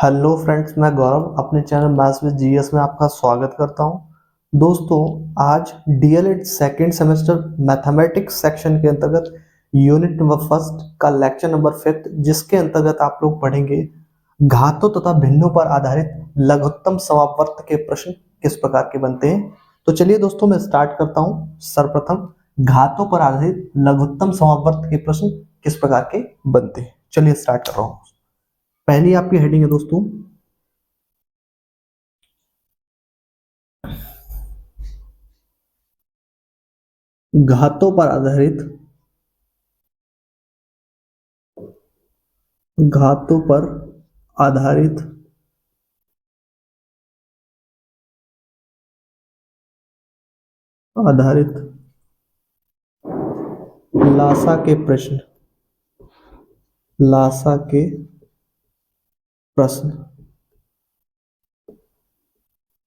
Hello friends, मैं गौरव अपने channel maths with GS में आपका स्वागत करता हूं। दोस्तों, आज DElEd second semester mathematics section के अंतर्गत यूनिट नंबर फर्स्ट का लेक्चर नंबर 5, जिसके अंतर्गत आप लोग पढ़ेंगे घातों तथा भिन्नों पर आधारित लघुत्तम समवर्त के प्रश्न किस प्रकार के बनते हैं। तो चलिए दोस्तों, मैं स्टार्ट करता हूं। सर्वप्रथम, घातों पर आधारित लघुत्तम समवर्त के प्रश्न किस प्रकार के बनते हैं। चलिए स्टार्ट कर रहा हूं। पहली आपकी हेडिंग है दोस्तों, घातों पर आधारित घातों पर आधारित आधारित लासा के प्रश्न लासा के प्रश्न।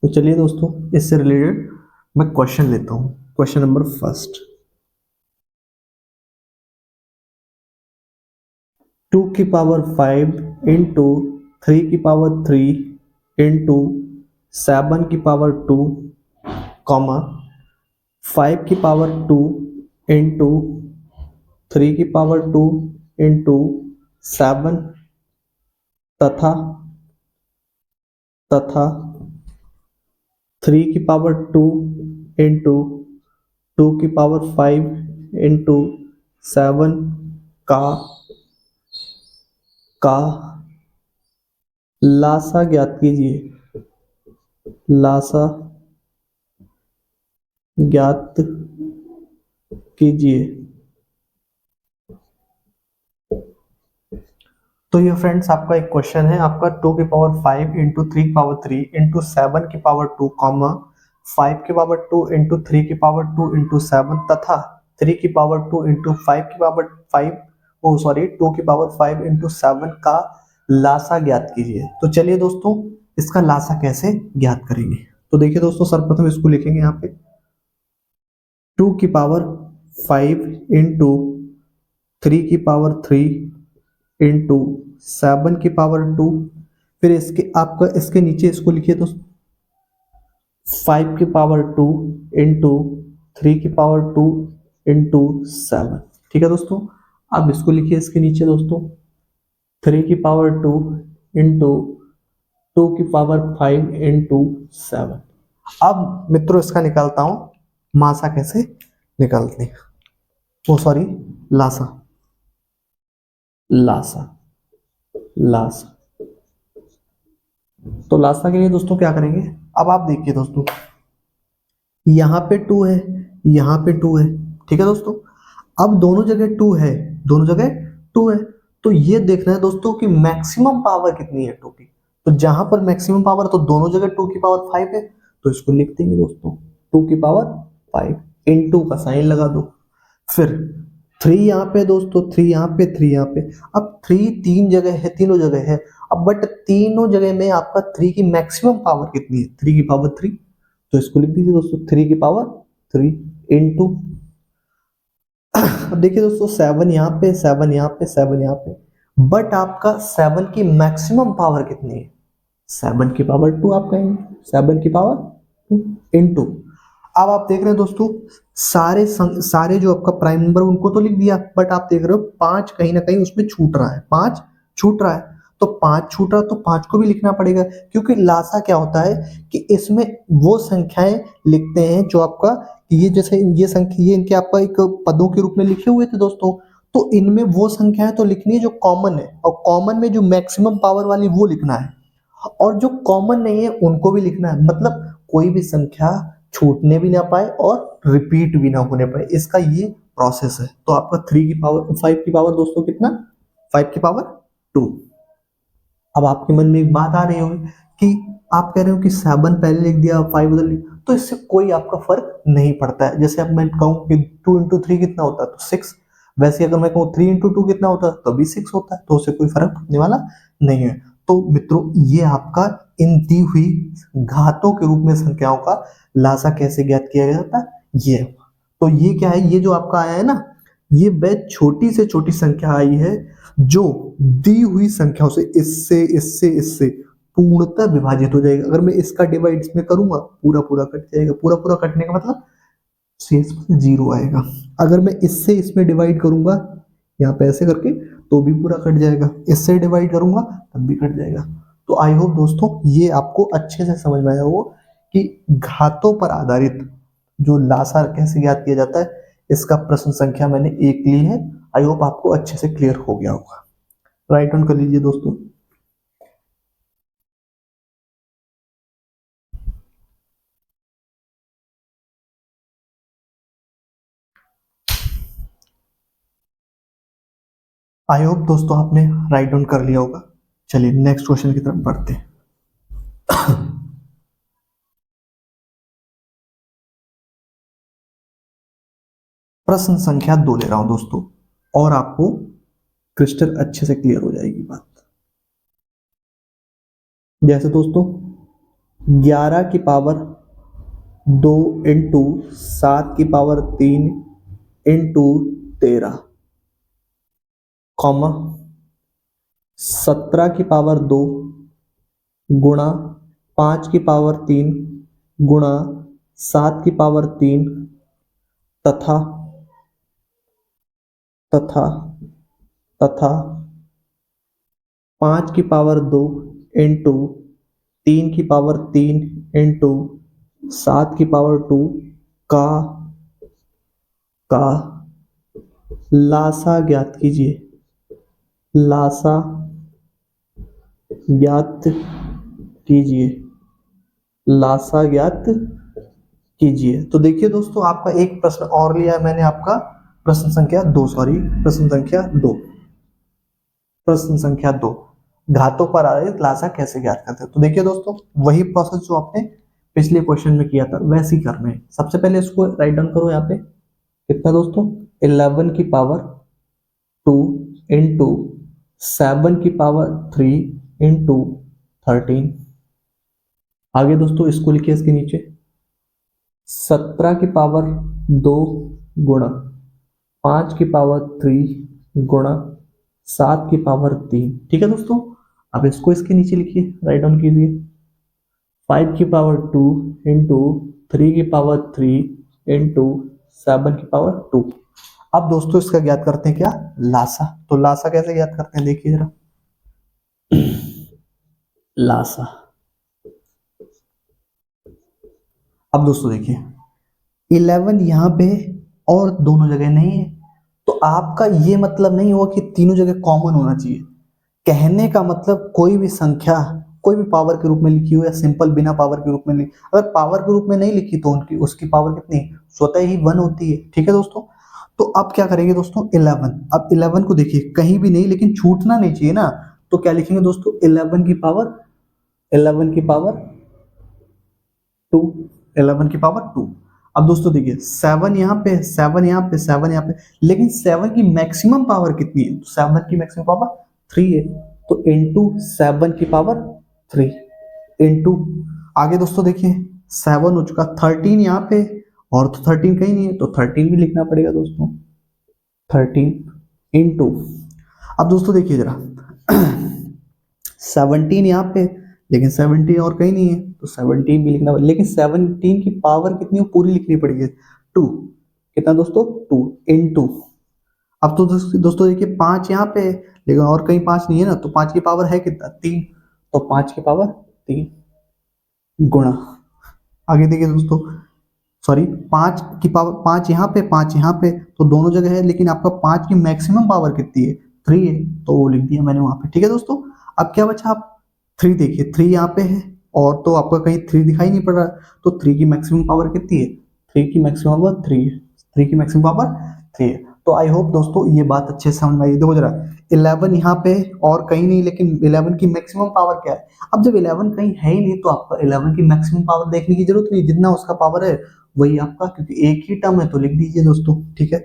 तो चलिए दोस्तों, इससे रिलेटेड मैं क्वेश्चन लेता हूं। क्वेश्चन नंबर फर्स्ट, 2 की पावर 5 इंटू 3 की पावर 3 इंटू 7 की पावर 2 कॉमा 5 की पावर 2 इंटू 3 की पावर 2 इंटू 7 तथा तथा 3 की पावर 2 इंटू 2 की पावर 5 इंटू 7 का लासा ज्ञात कीजिए। लासा ज्ञात कीजिए। तो ये फ्रेंड्स आपका एक क्वेश्चन है। आपका 2 की पावर 5 इंटू 3 की पावर 3 इंटू 7 की पावर 2 कॉमा 5 की पावर 2 इंटू 3 की पावर 2 इंटू 7 तथा 3 की पावर 2 इंटू 5 की पावर 5 2 की पावर 5 इंटू 7 का लासा ज्ञात कीजिए। तो चलिए दोस्तों, इसका लासा कैसे ज्ञात करेंगे। तो देखिए दोस्तों, सर्वप्रथम इसको लिखेंगे यहाँ पे 2 की पावर 5 इंटू 3 की पावर 3 इंटू 7 की पावर 2। फिर इसके आपका इसके नीचे इसको लिखिए तो 5 की पावर 2 इंटू 3 की पावर 2 इंटू 7। ठीक है दोस्तों, अब इसको लिखिए इसके नीचे दोस्तों 3 की पावर 2 इंटू 2 की पावर 5 इंटू 7। अब मित्रों, इसका निकालता हूं मासा कैसे निकालते हैं। लासा लासा लासा। तो लासा के लिए दोस्तों क्या करेंगे। अब आप देखिए दोस्तों, यहाँ पे 2 है, यहाँ पे 2 है। ठीक है दोस्तों, अब दोनों जगह 2 है, दोनों जगह 2 है। तो ये देखना है दोस्तों कि मैक्सिमम पावर कितनी है 2 की। तो जहां पर मैक्सिमम पावर, तो दोनों जगह 2 की पावर 5 है, तो इसको लिख देंगे दोस्तों 2 की पावर 5 इनटू का साइन लगा दो। फिर 3 यहाँ पे दोस्तों, 3 यहाँ पे, 3 यहाँ पे। अब 3 तीन जगह है, तीनों जगह है। अब बट तीनों जगह में आपका 3 की मैक्सिमम पावर कितनी है, 3 की पावर 3। तो इसको लिख दीजिए दोस्तों 3 की पावर 3 इनटू। अब देखिए दोस्तों, 7 यहाँ पे, 7 यहाँ पे, 7 यहाँ पे। बट आपका 7 की मैक्सिमम पावर कितनी है, 7 की पावर 2 आप कहेंगे, 7 की पावर 2 इनटू। अब आप देख रहे हैं दोस्तों, सारे जो आपका प्राइम नंबर उनको तो लिख दिया, बट आप देख रहे हो 5 कहीं ना कहीं उसमें छूट रहा है, 5 छूट रहा है। तो 5 छूट रहा तो 5 को भी लिखना पड़ेगा, क्योंकि लासा क्या होता है कि इसमें वो संख्याएं लिखते हैं जो आपका ये जैसे ये संख्या, ये इनके आपका एक पदों के रूप में लिखे हुए थे दोस्तों। तो इनमें वो संख्याएं तो लिखनी है जो कॉमन है, और कॉमन में जो मैक्सिमम पावर वाली वो लिखना है, और जो कॉमन नहीं है उनको भी लिखना है। मतलब कोई भी संख्या छूटने भी ना पाए और रिपीट भी ना होने पाए, इसका ये प्रोसेस है। तो आपका 3 की पावर 5 की पावर दोस्तों कितना, 5 की पावर 2। अब आपके मन में एक बात आ रही होगी कि आप कह रहे हो कि 7 पहले लिख दिया, 5 उधर लिख, तो इससे कोई आपका फर्क नहीं पड़ता है। जैसे अब मैं कहूँ कि 2 इंटू 3 कितना होता है, तो 6। वैसे अगर मैं कहूँ 3 इंटू 2 कितना होता है, तो भी 6 होता है। तो उससे कोई फर्क पड़ने वाला नहीं है। तो मित्रों, ये आपका इन दी हुई घातों के रूप में संख्याओं का लासा कैसे ज्ञात किया जाता है, ये। तो ये क्या है, ये जो आपका आया है ना, ये वह छोटी से छोटी संख्या आई है जो दी हुई संख्याओं से, इससे इससे इससे पूर्णतः विभाजित हो जाएगा। अगर मैं इसका डिवाइड इसमें करूंगा पूरा पूरा कट जाएगा, पूरा पूरा कटने का मतलब शेष में 0 आएगा। अगर मैं इससे इसमें डिवाइड करूंगा यहाँ पे ऐसे करके तो भी पूरा कट जाएगा, इससे डिवाइड करूंगा तब भी कट जाएगा। तो आई होप दोस्तों ये आपको अच्छे से समझ में आया हो कि घातों पर आधारित जो लासा कैसे ज्ञात किया जाता है, इसका प्रश्न संख्या मैंने 1 ली है। आई होप आपको अच्छे से क्लियर हो गया होगा। राइट ऑन कर लीजिए दोस्तों। आई होप दोस्तों आपने राइट डाउन कर लिया होगा। चलिए नेक्स्ट क्वेश्चन की तरफ बढ़ते हैं। प्रश्न संख्या 2 ले रहा हूं दोस्तों, और आपको क्रिस्टल अच्छे से क्लियर हो जाएगी बात। जैसे दोस्तों 11 की पावर 2 इंटू 7 की पावर 3 इंटू 13, कॉमा 17 की पावर 2 गुणा 5 की पावर 3 गुणा 7 की पावर 3 तथा तथा तथा 5 की पावर 2 इंटू 3 की पावर 3 इंटू 7 की पावर 2 का का लासा ज्ञात कीजिए। लासा ज्ञात कीजिए। लासा ज्ञात कीजिए। तो देखिए दोस्तों आपका एक प्रश्न और लिया है मैंने, आपका प्रश्न संख्या 2, प्रश्न संख्या 2, प्रश्न संख्या 2, घातों पर आधारित लासा कैसे ज्ञात करते हैं। तो देखिए दोस्तों वही प्रोसेस जो आपने पिछले क्वेश्चन में किया था वैसे ही करना है। सबसे पहले इसको राइट डाउन करो यहाँ पे, कितना दोस्तों 11 की पावर 2 इंटू 7 की पावर 3 इंटू 13। आगे दोस्तों इसको लिखिए इसके नीचे 17 की पावर 2 गुणा 5 की पावर 3 गुणा 7 की पावर 3। ठीक है दोस्तों, अब इसको इसके नीचे लिखिए, राइट डाउन कीजिए 5 की पावर 2 इंटू 3 की पावर 3 इंटू 7 की पावर 2। अब दोस्तों इसका ज्ञात करते हैं क्या, लासा। तो लासा कैसे ज्ञात करते हैं देखिए जरा। लासा, अब दोस्तों देखिए 11 यहाँ पे और दोनों जगह नहीं है, तो आपका ये मतलब नहीं हुआ कि तीनों जगह कॉमन होना चाहिए। कहने का मतलब कोई भी संख्या कोई भी पावर के रूप में लिखी हो या सिंपल बिना पावर के रूप में लिखी, अगर पावर के रूप में नहीं लिखी तो उनकी उसकी पावर कितनी स्वतः ही 1 होती है। ठीक है दोस्तों, तो अब क्या करेंगे दोस्तों 11, अब 11 को देखिए कहीं भी नहीं, लेकिन छूटना नहीं चाहिए ना, तो क्या लिखेंगे दोस्तों 11 की पावर 2, 11 की पावर 2। अब दोस्तों देखिए 7 यहाँ पे 7 यहाँ पे 7 यहाँ पे, लेकिन 7 की मैक्सिमम पावर कितनी है, 7 की मैक्सिमम पावर 3 है, तो इंटू 7 की पावर 3 इंटू, आगे दोस्तों देखिए 7 हो चुका, 13 यहाँ पे, और तो 13 कहीं नहीं है तो 13 भी लिखना पड़ेगा दोस्तों, 13 इंटू, अब दोस्तों देखिए जरा 17 यहाँ पे, लेकिन 17 और कहीं नहीं है तो 17 भी लिखना, लेकिन 17 की पावर कितनी हो पूरी लिखनी पड़ेगी 2, कितना दोस्तों 2 इंटू, अब तो दोस्तों देखिए 5 यहाँ पे, लेकिन और कहीं 5 नहीं है ना, तो 5 की पावर है कितना 3, तो 5 की पावर 3 गुणा, आगे देखिए दोस्तों सॉरी 5 की पावर 5 यहाँ पे 5 यहाँ पे, तो दोनों जगह है, लेकिन आपका 5 की मैक्सिमम पावर कितनी है 3 है, तो वो लिख दिया मैंने वहां पे। ठीक है दोस्तों, अब क्या बचा, आप 3 देखिए 3 यहाँ पे है, और तो आपका कहीं 3 दिखाई नहीं पड़ रहा, तो 3 की मैक्सिमम पावर कितनी है, 3 की मैक्सिमम पावर 3 है, 3 की मैक्सिमम पावर 3 है। तो आई होप दोस्तों ये बात अच्छे से समझ में आई। देखो जरा 11 यहाँ पे और कहीं नहीं, लेकिन 11 की मैक्सिमम पावर क्या है। अब जब 11 कहीं है ही नहीं तो आपका 11 की मैक्सिमम पावर देखने की जरूरत नहीं, जितना उसका पावर है वही आपका, क्योंकि एक ही टर्म है तो लिख दीजिए दोस्तों। ठीक है,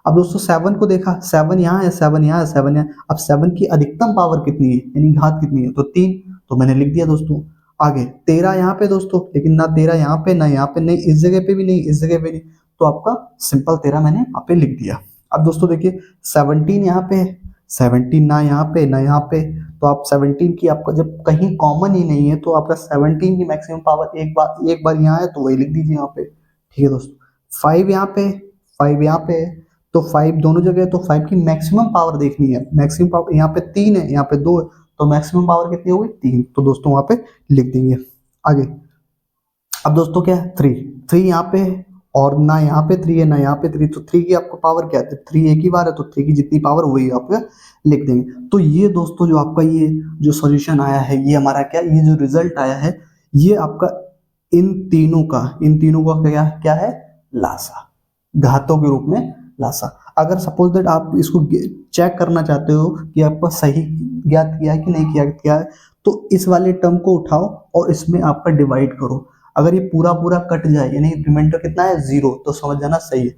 अब दोस्तों 7 को देखा, 7 यहाँ है 7 यहाँ है 7 यहाँ, अब 7 की अधिकतम पावर कितनी है यानी घात कितनी है, तो 3, तो मैंने लिख दिया दोस्तों। आगे 13 यहाँ पे दोस्तों, लेकिन ना 13 यहाँ पे ना यहाँ पे, नहीं इस जगह पे भी नहीं इस जगह पे नहीं, तो आपका सिंपल 13 मैंने यहाँ पे लिख दिया। अब दोस्तों देखिए 17 यहाँ पे, 17 ना यहाँ पे ना यहाँ पे, तो तो आप 17 की, आपका जब कहीं कॉमन ही नहीं है तो आपका 17 की मैक्सिमम पावर एक बार यहाँ है तो वही लिख दीजिए यहाँ पे। ठीक है दोस्तों, 5 यहाँ पे, 5 यहाँ पे है, तो 5 दोनों जगह है, तो 5 की मैक्सिमम पावर देखनी है। मैक्सिमम पावर यहाँ पे 3 है, यहाँ पे 2 है, तो मैक्सिमम पावर कितनी होगी 3, तो दोस्तों वहां पे लिख देंगे। आगे अब दोस्तों क्या है 3, 3 यहाँ पे है और ना यहाँ पे 3 है ना यहाँ पे 3, तो 3 की आपको पावर क्या है, 3 एक ही बार है तो 3 की जितनी पावर वही आप लिख देंगे। तो ये दोस्तों जो आपका ये जो सॉल्यूशन आया है, ये हमारा क्या, ये जो रिजल्ट आया है, ये आपका इन तीनों का क्या क्या है, लासा, घातों के रूप में लासा। अगर सपोज दैट आप इसको चेक करना चाहते हो कि आपका सही ज्ञात किया है कि नहीं किया है, तो इस वाले टर्म को उठाओ और इसमें आपका डिवाइड करो। अगर ये पूरा पूरा कट जाए यानी रिमाइंडर कितना है 0, तो समझ जाना सही है।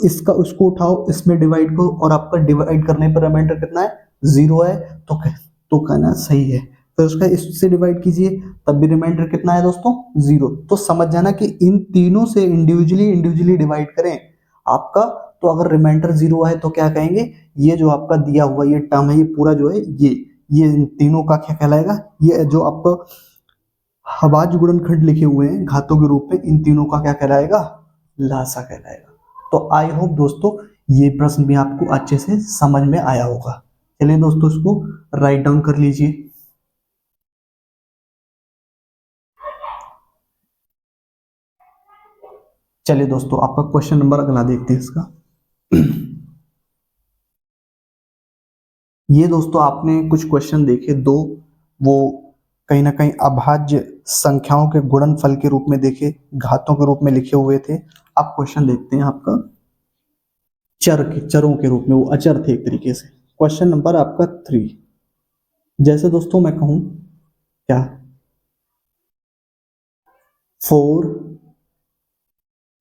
इसका उसको उठाओ, इसमें डिवाइड करो और आपका डिवाइड करने पर रिमाइंडर कितना है 0 है, तो कहना सही है। फिर उसका इससे डिवाइड कीजिए तब भी रिमाइंडर कितना है दोस्तों 0, तो समझ जाना कि इन तीनों से इंडिविजुअली डिवाइड करें आपका, तो अगर रिमाइंडर 0 है तो क्या कहेंगे, ये जो आपका दिया हुआ ये टर्म है, ये पूरा जो है ये इन तीनों का क्या कहलाएगा, ये जो आपका अभाज्य गुणनखंड लिखे हुए हैं घातों के रूप में, इन तीनों का क्या कहलाएगा, लासा कहलाएगा। तो आई होप दोस्तों ये प्रश्न भी आपको अच्छे से समझ में आया होगा। चलिए दोस्तों इसको राइट डाउन कर लीजिए। चलिए दोस्तों आपका क्वेश्चन नंबर अगला देखते हैं इसका। ये दोस्तों आपने कुछ क्वेश्चन देखे दो, वो कहीं ना कहीं अभाज्य संख्याओं के गुणनफल के रूप में देखे, घातों के रूप में लिखे हुए थे। अब क्वेश्चन देखते हैं आपका चरों के रूप में, वो अचर थे एक तरीके से। क्वेश्चन नंबर आपका 3, जैसे दोस्तों मैं कहूं क्या, 4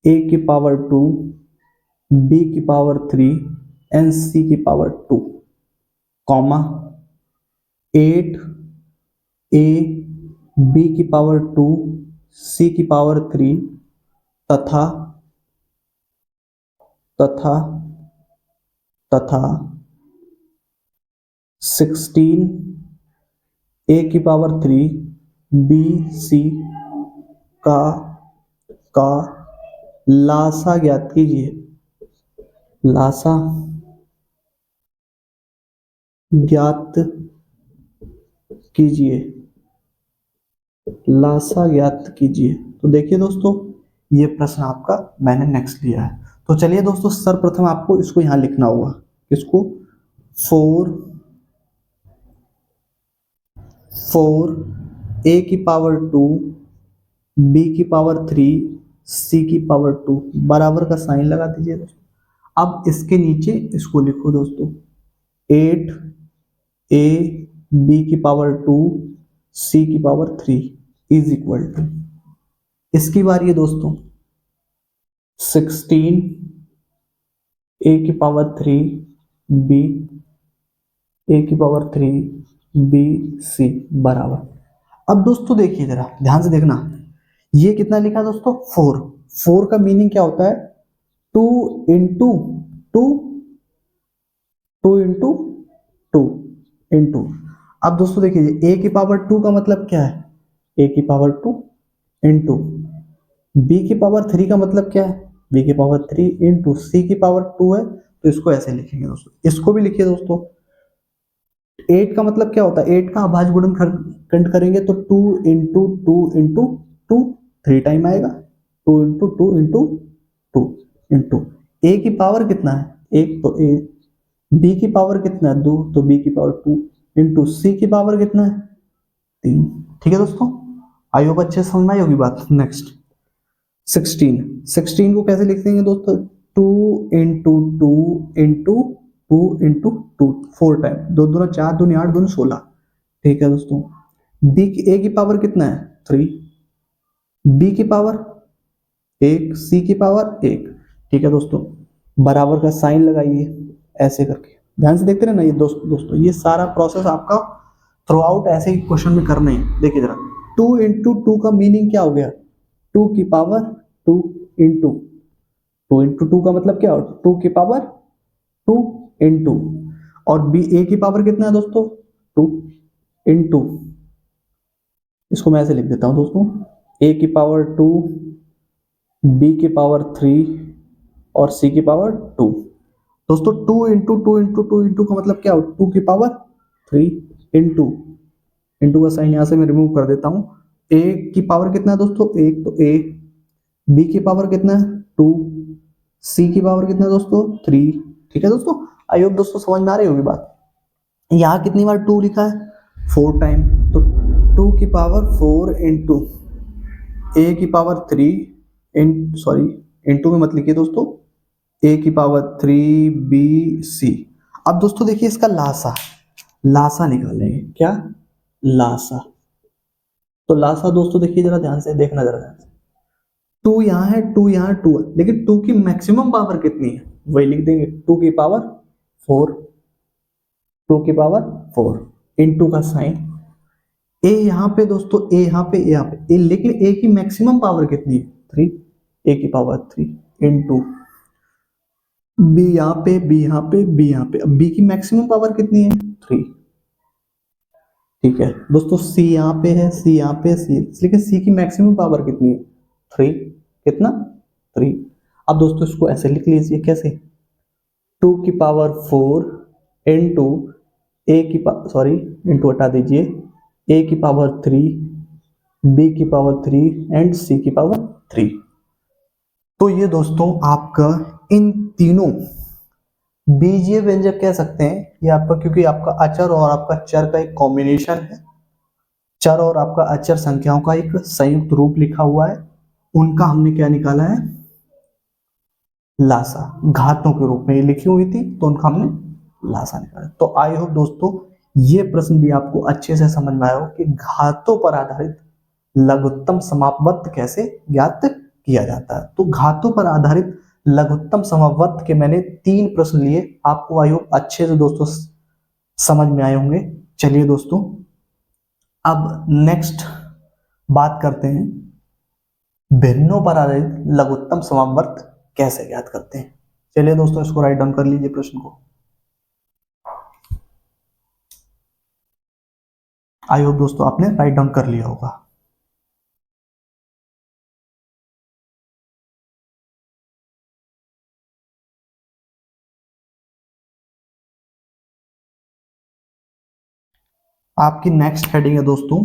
a की पावर 2 b की पावर 3 एंड c की पावर 2, कॉमा 8 a b की पावर 2 c की पावर 3 तथा तथा तथा 16 a की पावर 3 b c का लासा ज्ञात कीजिए। लासा ज्ञात कीजिए, लासा ज्ञात कीजिए। तो देखिए दोस्तों ये प्रश्न आपका मैंने नेक्स्ट लिया है। तो चलिए दोस्तों सर्वप्रथम आपको इसको यहां लिखना होगा, इसको 4 a की पावर 2 b की पावर 3 c की पावर 2 बराबर का साइन लगा दीजिए दोस्तों। अब इसके नीचे इसको लिखो दोस्तों, 8 a b की पावर 2 c की पावर 3 इज इक्वल टू, इसकी बारी है दोस्तों 16 a की पावर 3 b a की पावर 3 b c बराबर। अब दोस्तों देखिए जरा ध्यान से देखना, ये कितना लिखा दोस्तों 4 का मीनिंग क्या होता है, 2 इंटू 2 2 इंटू 2 इंटू। अब दोस्तों देखिए a की पावर 2 का मतलब क्या है, a की पावर 2 इंटू b की पावर 3 का मतलब क्या है, b की पावर 3 इंटू c की पावर 2 है, तो इसको ऐसे लिखेंगे दोस्तों। इसको भी लिखिए दोस्तों, 8 का मतलब क्या होता है, 8 का अभाज्य गुणनखंड करेंगे तो 2 इंटू 2 इंटू 2 3 टाइम आएगा, 2 इंटू 2 इंटू 2 इंटू a की पावर कितना है 1, तो a, b की पावर कितना है 2, तो b की पावर 2 इंटू c की पावर कितना है 3। ठीक है दोस्तों, आई होप अच्छे से समझ में आई होगी बात। नेक्स्ट 16 को कैसे लिख देंगे दोस्तों, 2 इंटू 2 इंटू 2 इंटू 2 4 टाइम, 2 दूना 4, 2 8, 2 16। ठीक है दोस्तों, b की a की पावर कितना है 3, b की पावर 1, c की पावर 1। ठीक है दोस्तों, बराबर का साइन लगाइए ऐसे करके, ध्यान से देखते रहना। ये दोस्तों ये सारा प्रोसेस आपका थ्रू आउट ऐसे ही क्वेश्चन में करना है। देखिए जरा 2 इंटू 2 का मीनिंग क्या हो गया, 2 की पावर 2 इंटू 2 इंटू 2 का मतलब क्या हो, 2 की पावर 2 इंटू, और बी ए की पावर कितना है दोस्तों 2 इंटू, इसको मैं ऐसे लिख देता हूं दोस्तों, a की पावर 2, b की पावर 3 और c की पावर 2। दोस्तों 2 का मतलब क्या हो, 2 की पावर 3 इंटू, इंटू का साइन यहां से मैं रिमूव कर देता हूं। a की पावर कितना है दोस्तों, 1, तो a, b की पावर कितना है 2, c की पावर कितना है दोस्तों 3। ठीक है दोस्तों, आई होप दोस्तों समझ में आ रही होगी बात। यहाँ कितनी बार 2 लिखा है, 4 टाइम, तो 2 की पावर 4 इंटू ए की पावर 3 सॉरी इंटू में मत लिखिए दोस्तों, ए की पावर 3bc। अब दोस्तों देखिए इसका लासा, लासा निकालेंगे, क्या लासा। तो लासा दोस्तों देखिए जरा ध्यान से देखना, जरा ध्यान से, 2 यहाँ है, 2 यहाँ, 2 है, लेकिन 2 की मैक्सिमम पावर कितनी है वही लिख देंगे, 2 की पावर 4, 2 की पावर 4 इंटू का साइन, ए यहाँ पे दोस्तों, ए यहाँ पे, ए यहाँ पे, ए, लेकिन ए की मैक्सिमम पावर कितनी है 3, ए की पावर 3 इंटू बी यहाँ पे, बी यहाँ पे, बी यहाँ पे, अब बी की मैक्सिमम पावर कितनी है 3। ठीक है दोस्तों, सी यहाँ पे है, सी यहाँ पे, सी, लेकिन सी की मैक्सिमम पावर कितनी है 3, कितना 3। अब दोस्तों इसको ऐसे लिख लीजिए, कैसे, 2 की पावर 4 इंटू ए की पावर, सॉरी इंटू हटा दीजिए, ए की पावर 3, बी की पावर 3 एंड सी की पावर 3। तो ये दोस्तों आपका इन तीनों बीजीय व्यंजक कह सकते हैं, ये आपका, क्योंकि आपका अचर और आपका चर का एक कॉम्बिनेशन है, चर और आपका अचर संख्याओं का एक संयुक्त रूप लिखा हुआ है, उनका हमने क्या निकाला है, लासा, घातों के रूप में ये लिखी हुई थी, तो उनका हमने लासा निकाला। तो आई होप दोस्तों ये प्रश्न भी आपको अच्छे से समझ में आया हो कि घातों पर आधारित लघुत्तम समापवर्त कैसे ज्ञात किया जाता है। तो घातों पर आधारित लघुत्तम समापवर्त के मैंने 3 प्रश्न लिए, आपको आई होप अच्छे से दोस्तों समझ में आए होंगे। चलिए दोस्तों अब नेक्स्ट बात करते हैं, भिन्नों पर आधारित लघुत्तम समापवर्त कैसे ज्ञात करते हैं। चलिए दोस्तों इसको राइट डाउन कर लीजिए प्रश्न को। आई होप दोस्तों आपने राइट डाउन कर लिया होगा। आपकी नेक्स्ट हेडिंग है दोस्तों,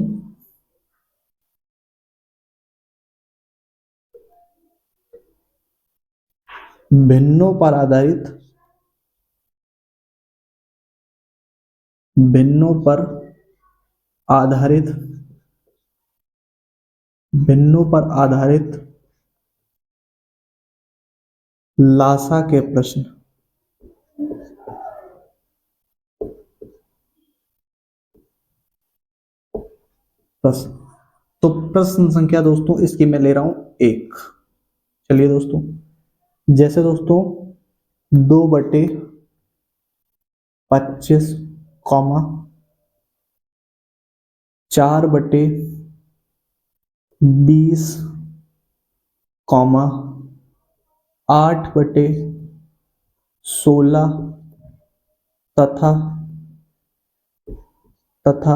भिन्नों पर आधारित, भिन्नों पर आधारित, भिन्नों पर आधारित लासा के प्रश्न। प्रश्न, तो प्रश्न संख्या दोस्तों इसकी मैं ले रहा हूं 1। चलिए दोस्तों, जैसे दोस्तों 2/25 कॉमा 4/20 कॉमा 8/16 तथा तथा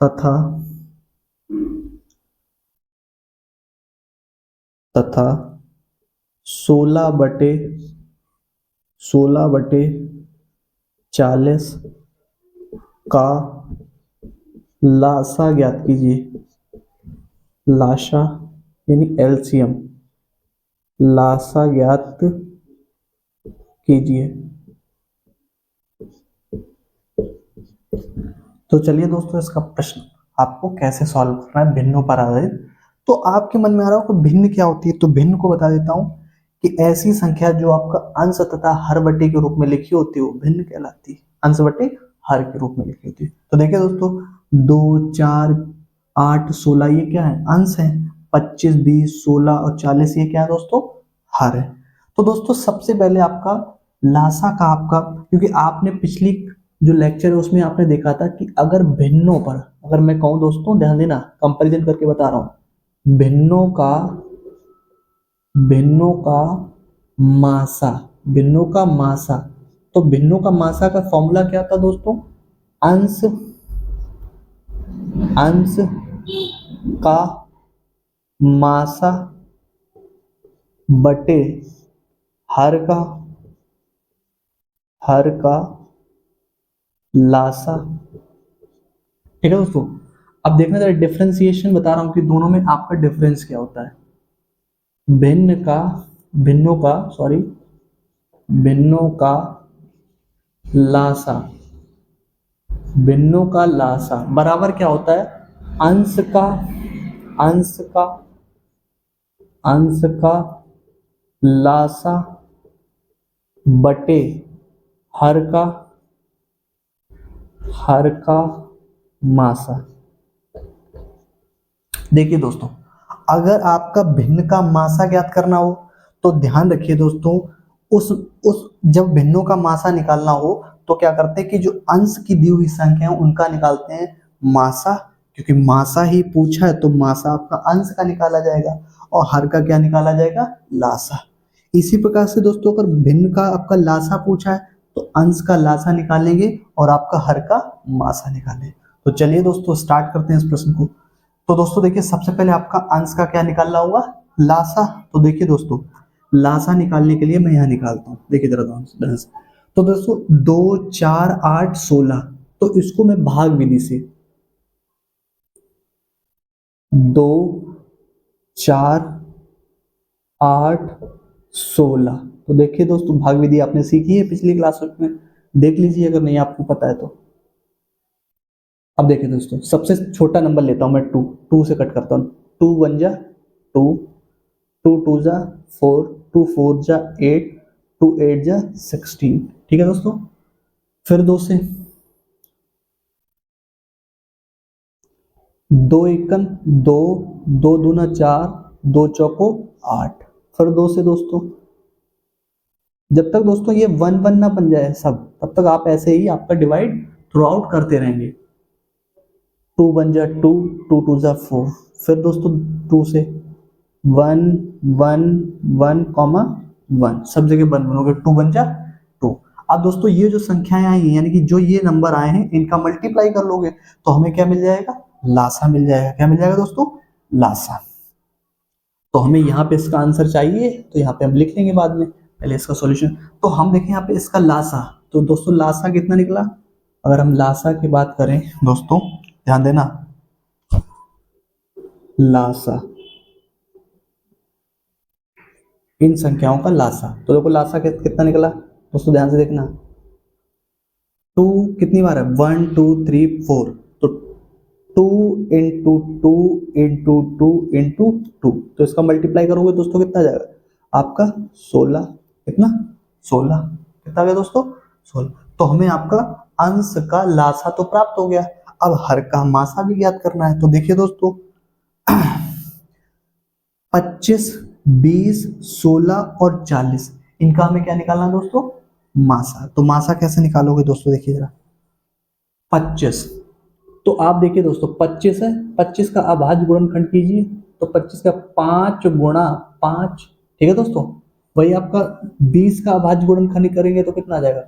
तथा तथा 16/40 का लासा ज्ञात कीजिए। लासा यानी एलसीएम, लासा ज्ञात कीजिए। तो चलिए दोस्तों इसका प्रश्न आपको कैसे सॉल्व करना है भिन्नों पर आधारित। तो आपके मन में आ रहा हो कि भिन्न क्या होती है, तो भिन्न को बता देता हूं कि ऐसी संख्या जो आपका अंश तथा हर बटे के रूप में लिखी होती है वो भिन्न कहलाती है, अंश बटे हर के रूप में लिखी होती है। तो देखिए दोस्तों 2, 4, 8, 16 ये क्या है, अंश है, 25, 20, 16 और 40 ये क्या है दोस्तों, हर है। तो दोस्तों सबसे पहले आपका लासा का आपका, क्योंकि आपने पिछली जो लेक्चर है उसमें आपने देखा था कि अगर भिन्नों पर, अगर मैं कहूं दोस्तों ध्यान देना, कंपैरिजन करके बता रहा हूं, भिन्नों का मासा, भिन्नों का मासा, तो भिन्नों का मासा का फॉर्मूला क्या था दोस्तों, अंश अंश का मासा बटे हर का लासा। ठीक है दोस्तों, अब देखना जरा डिफरेंशिएशन बता रहा हूं कि दोनों में आपका डिफरेंस क्या होता है। भिन्नों का लासा, भिन्नों का लासा बराबर क्या होता है, अंश का अंश का अंश का लासा बटे हर का मासा। देखिए दोस्तों, अगर आपका भिन्न का मासा ज्ञात करना हो तो ध्यान रखिए दोस्तों, उस जब भिन्नों का मासा निकालना हो तो क्या करते हैं कि जो अंश की दी हुई संख्या है उनका निकालते हैं मासा, क्योंकि मासा ही पूछा है तो मासा आपका अंश का निकाला जाएगा और हर का क्या निकाला जाएगा, लासा। इसी प्रकार से दोस्तों, अगर भिन्न का आपका लासा पूछा है तो अंश का लासा निकालेंगे और आपका हर का मासा निकालेंगे। तो चलिए दोस्तों स्टार्ट करते हैं इस प्रश्न को। तो दोस्तों देखिए, सबसे पहले आपका अंश का क्या निकालना होगा, लासा। तो देखिए दोस्तों, लासा निकालने के लिए मैं यहाँ निकालता हूँ, देखिए जरा ध्यान से। तो दोस्तों 2 4 8 16, तो इसको मैं भाग विधि से 2 4 8 16, तो देखिए दोस्तों भाग विधि आपने सीखी है पिछली क्लास में, देख लीजिए अगर नहीं आपको पता है तो। अब देखिए दोस्तों, सबसे छोटा नंबर लेता हूं मैं 2 से कट करता हूं। 2 1 जा 2, 2 2 जा 4, 2 4 जा 8, 2 8 जा 16। ठीक है दोस्तों, फिर 2 से 2 एकन 2, 2 दूना 4, 2 चौको 8। फिर 2 से दोस्तों, जब तक दोस्तों ये 1 1 ना बन जाए सब, तब तक आप ऐसे ही आपका डिवाइड थ्रू आउट करते रहेंगे। 2 1 जा 2, 2 2 जा 4। फिर दोस्तों 2 से 1 1 1 1, सब जगह 1 1 हो गया, 2 1 जा 2। अब दोस्तों ये जो संख्याएं आई हैं, यानी कि जो ये नंबर आए हैं, इनका मल्टीप्लाई कर लोगे तो हमें क्या मिल जाएगा, लासा मिल जाएगा। क्या मिल जाएगा दोस्तों, लासा। तो हमें यहाँ पे इसका आंसर चाहिए, तो यहाँ पे हम लिख लेंगे बाद में, पहले इसका सॉल्यूशन। तो हम देखें यहाँ पे इसका लासा, तो दोस्तों लासा कितना निकला। अगर हम लासा की बात करें दोस्तों, ध्यान देना, लासा इन संख्याओं का लासा, तो देखो लासा कितना निकला दोस्तों, ध्यान से देखना। 2 कितनी बार है, 1 2 3 4, तो 2 इंटू 2 इंटू 2 इंटू 2, तो इसका मल्टीप्लाई करोगे दोस्तों कितना आ जाएगा आपका 16। कितना, 16। कितना आ गया दोस्तों, 16। तो हमें आपका अंश का लासा तो प्राप्त हो गया। अब हर का मासा भी ज्ञात करना है। तो देखिए दोस्तों 25 20 16 और 40, इनका हमें क्या निकालना है दोस्तों, मासा। तो मासा कैसे निकालोगे दोस्तों, देखिए जरा। 25, तो आप देखिए दोस्तों 25 है, 25 का अभाज्य गुणनखंड कीजिए, तो 25 का 5 गुणा 5। ठीक है दोस्तों, वही आपका 20 का अभाज्य गुणनखंड करेंगे तो कितना आ जाएगा,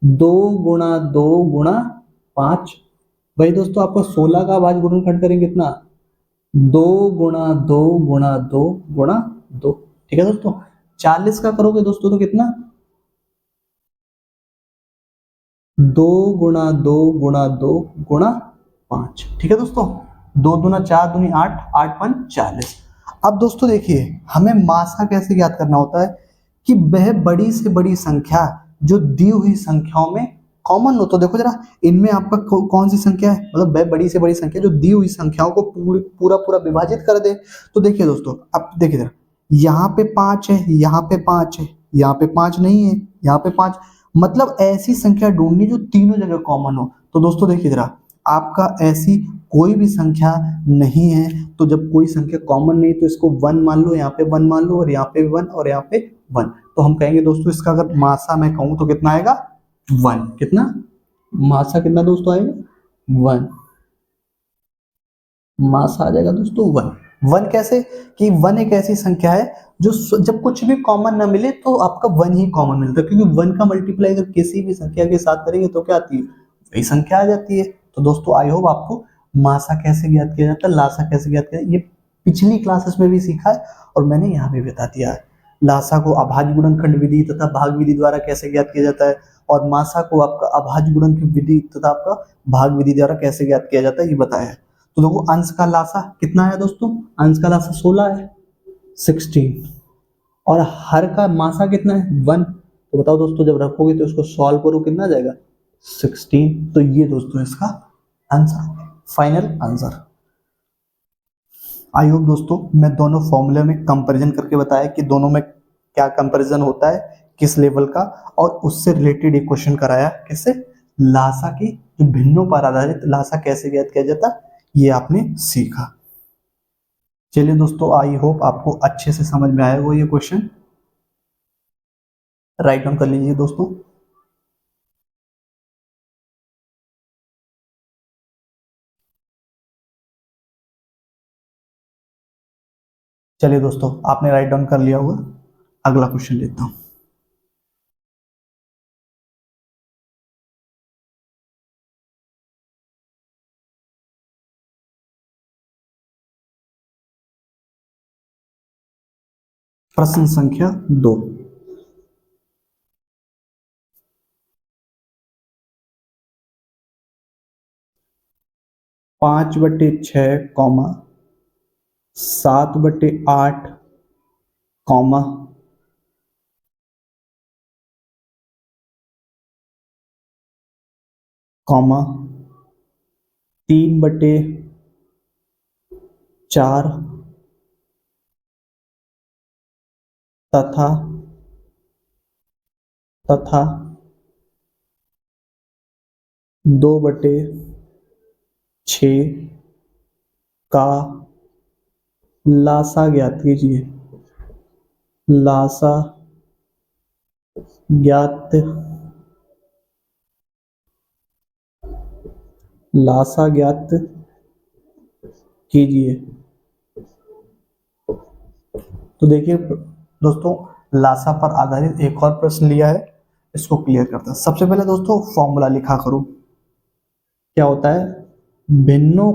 2 गुणा 2 गुणा 5। वही दोस्तों आपका 16 का अभाज्य गुणनखंड करेंगे कितना, 2 गुणा 2 गुणा 2 गुणा 2। ठीक है दोस्तों, 40 का करोगे दोस्तों तो कितना, 2 गुणा 2 गुणा 2 गुणा 5। ठीक है दोस्तों, 2 दूना 4 दूनी 8, 8 5 40। अब दोस्तों देखिए, हमें मासा कैसे ज्ञात करना होता है कि वह बड़ी से बड़ी संख्या जो दी हुई संख्याओं में कॉमन हो। तो देखो जरा, इनमें आपका कौन सी संख्या है, मतलब वह बड़ी से बड़ी संख्या जो दी हुई संख्याओं को पूरा पूरा विभाजित कर दे। तो देखिए दोस्तों, अब देखिए जरा, यहाँ पे 5 है, यहाँ पे 5 है, यहाँ पे 5 नहीं है, यहाँ पे 5, मतलब ऐसी संख्या ढूंढनी जो तीनों जगह कॉमन हो। तो दोस्तों देखिए जरा, आपका ऐसी कोई भी संख्या नहीं है, तो जब कोई संख्या कॉमन नहीं तो इसको 1 मान लो, यहाँ पे 1 मान लो, और यहाँ पे 1 और यहाँ पे 1। तो हम कहेंगे दोस्तों इसका अगर मासा मैं कहूँ तो कितना आएगा, 1। कितना मासा, कितना दोस्तों आएगा, 1। मासा आ जाएगा दोस्तों 1। 1 कैसे, कि 1 एक ऐसी संख्या है जो जब कुछ भी कॉमन ना मिले तो आपका 1 ही कॉमन मिलता है, क्योंकि 1 का मल्टीप्लाई अगर किसी भी संख्या के साथ करेंगे तो क्या आती है, वही संख्या आ जाती है। तो दोस्तों आई होप आपको मासा कैसे ज्ञात किया जाता है, लासा कैसे ज्ञात किया जाता है, ये पिछली क्लासेस में भी सीखा है और मैंने यहाँ भी बता दिया है। लासा को अभाज्य गुणनखंड विधि तथा भाग विधि द्वारा कैसे ज्ञात किया जाता है, और मासा को आपका अभाज्य गुणनखंड विधि तथा आपका भाग विधि द्वारा कैसे ज्ञात किया जाता है, ये बताया है। तो देखो अंश का लासा कितना है दोस्तों, अंश का लासा 16 है, 16, और हर का मासा कितना है 1। तो बताओ दोस्तों, जब रखोगे तो इसको सॉल्व करो, कितना आ जाएगा 16। तो ये दोस्तों इसका answer, final answer. I hope दोस्तों मैं दोनों फॉर्मूले में कंपैरिजन करके बताया कि दोनों में क्या कंपैरिजन होता है, किस लेवल का, और उससे रिलेटेड एक क्वेश्चन कराया किससे, लासा की, जो भिन्नों पर आधारित लासा कैसे ज्ञात किया जाता, ये आपने सीखा। चलिए दोस्तों, आई होप आपको अच्छे से समझ में आया वो ये क्वेश्चन। राइट डाउन कर लीजिए दोस्तों। चलिए दोस्तों, आपने राइट डाउन कर लिया होगा, अगला क्वेश्चन लेता हूं। प्रश्न संख्या 2, 5/6 कॉमा 7/8 कॉमा 3/4 तथा तथा 2/6 का लासा ज्ञात कीजिए। लासा ज्ञात लासा ज्ञात कीजिए। तो देखिए दोस्तों, लासा पर आधारित एक और प्रश्न लिया है, इसको क्लियर करता है। सबसे पहले दोस्तों फॉर्मूला लिखा करो। क्या होता है, भिन्नों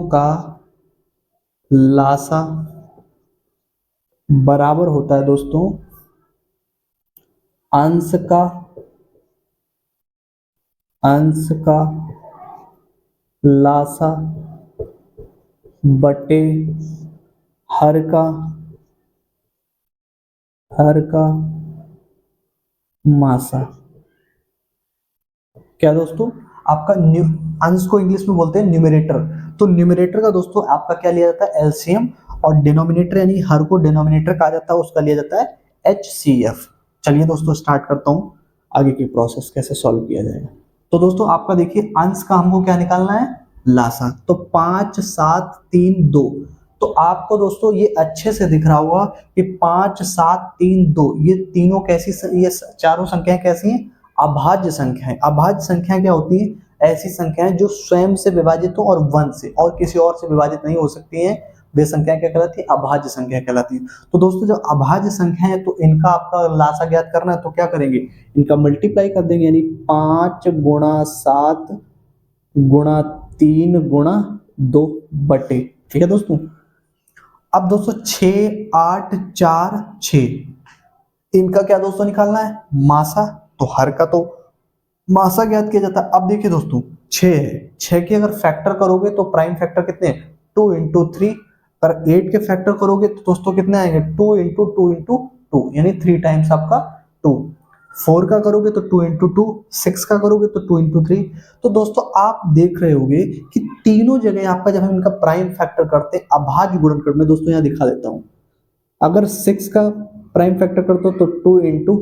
का लासा बराबर होता है दोस्तों अंश का लासा बटे हर का मासा। क्या दोस्तों, आपका अंश को इंग्लिश में बोलते हैं न्यूमरेटर। तो न्यूमरेटर का दोस्तों आपका क्या लिया जाता है, एलसीएम, और डिनोमिनेटर यानी हर को डिनोमिनेटर कहा जाता है, उसका लिया जाता है एचसीएफ। चलिए दोस्तों स्टार्ट करता हूं, आगे की प्रोसेस कैसे सॉल्व किया जाएगा। तो दोस्तों आपका देखिए, अंश का हमको क्या निकालना है, लासा। तो 5 7 3 2, तो आपको दोस्तों ये अच्छे से दिख रहा होगा कि 5 7 3 2, ये तीनों कैसी, ये चारों संख्याएं कैसी हैं, अभाज्य संख्याएं। अभाज्य संख्याएं क्या होती हैं, ऐसी संख्याएं जो स्वयं से विभाजित हो और 1 से और किसी और से विभाजित नहीं हो सकती हैं, वे संख्याएं क्या कहलाती है, अभाज्य संख्या कहलाती है। तो दोस्तों जब अभाज्य संख्या है तो इनका आपका लासा ज्ञात करना है, तो क्या करेंगे, इनका मल्टीप्लाई कर देंगे, यानी 5 × 7 × 3 × 2 बटे, ठीक है दोस्तों। अब दोस्तों 6 8 4 6, इनका क्या दोस्तों निकालना है, मासा। तो हर का तो मासा ज्ञात किया जाता है। अब देखिए दोस्तों 6 है, 6 के अगर फैक्टर करोगे तो प्राइम फैक्टर कितने, 2 × 3। अगर 8 के फैक्टर करोगे तो दोस्तों कितने आएंगे, 2 × 2 × 2, यानी 3 टाइम्स आपका 2। 4 का करोगे तो 2 × 2, 6 का करोगे तो 2 × 3। तो दोस्तों आप देख रहे होंगे कि तीनों जगह आपका जब हम इनका प्राइम फैक्टर करते हैं अभाज्य गुणनखंड में, दोस्तों यहाँ दिखा देता हूं, अगर 6 का प्राइम फैक्टर करते हो तो 2 ×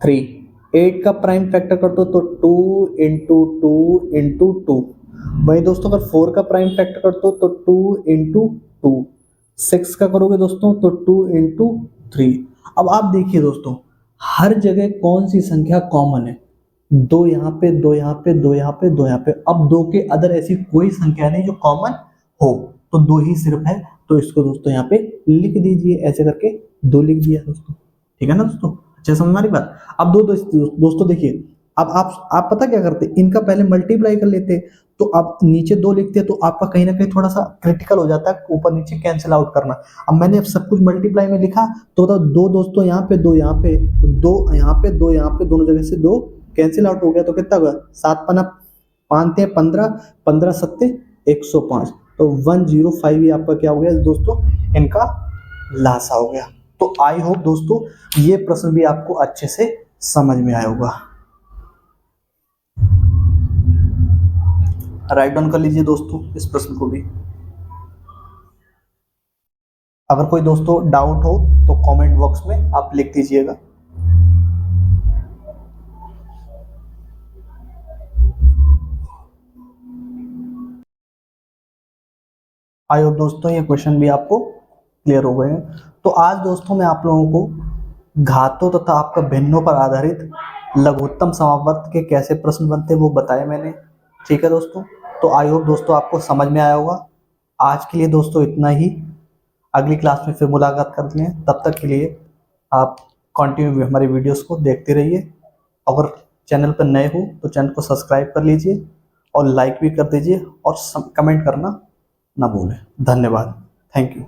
3, 8 का प्राइम फैक्टर करते हो तो 2 × 2 × 2। वही दोस्तों अगर 4 का प्राइम फैक्टर करते हो तो 2 × 2, 6 का करोगे दोस्तों तो 2 × 3। अब आप देखिए दोस्तों, हर जगह कौन सी संख्या कॉमन है, 2 यहाँ पे, 2 यहाँ पे, 2 यहाँ पे, 2 यहाँ पे। अब 2 के अदर ऐसी कोई संख्या नहीं जो कॉमन हो, तो 2 ही सिर्फ है। तो इसको दोस्तों यहाँ पे लिख दीजिए, ऐसे करके 2 लिख दिया दोस्तों, ठीक है ना दोस्तों। अच्छे समझ हमारी बात। अब दोस्तों देखिए, अब आप पता क्या करते, इनका पहले मल्टीप्लाई कर लेते, तो अब नीचे दो लिखते तो आपका कहीं ना कहीं थोड़ा सा क्रिटिकल हो जाता है ऊपर नीचे कैंसिल आउट करना। अब मैंने सब कुछ मल्टीप्लाई में लिखा, तो बताओ दो दोस्तों यहाँ पे, दो यहाँ पे, तो दो यहाँ पे, दो यहाँ पे, दोनों जगह से दो कैंसिल आउट हो गया, तो कितना हुआ, 7 पना 5 15, 15 सत्ते 105, तो 105 ही आपका क्या हो गया दोस्तों, इनका लासा हो गया। तो आई होप दोस्तों ये प्रश्न भी आपको अच्छे से समझ में आया होगा। राइट डाउन कर लीजिए दोस्तों इस प्रश्न को भी। अगर कोई दोस्तों डाउट हो तो कमेंट बॉक्स में आप लिख दीजिएगा। आई होप दोस्तों ये क्वेश्चन भी आपको क्लियर हो गए हैं। तो आज दोस्तों मैं आप लोगों को घातों तथा आपका भिन्नों पर आधारित लघुत्तम समावर्त के कैसे प्रश्न बनते हैं वो बताया मैंने। ठीक है दोस्तों, तो आई होप दोस्तों आपको समझ में आया होगा। आज के लिए दोस्तों इतना ही, अगली क्लास में फिर मुलाकात करते हैं। तब तक के लिए आप कंटिन्यू हमारी वीडियोस को देखते रहिए। अगर चैनल पर नए हो तो चैनल को सब्सक्राइब कर लीजिए और लाइक भी कर दीजिए और कमेंट करना ना भूलें। धन्यवाद, थैंक यू।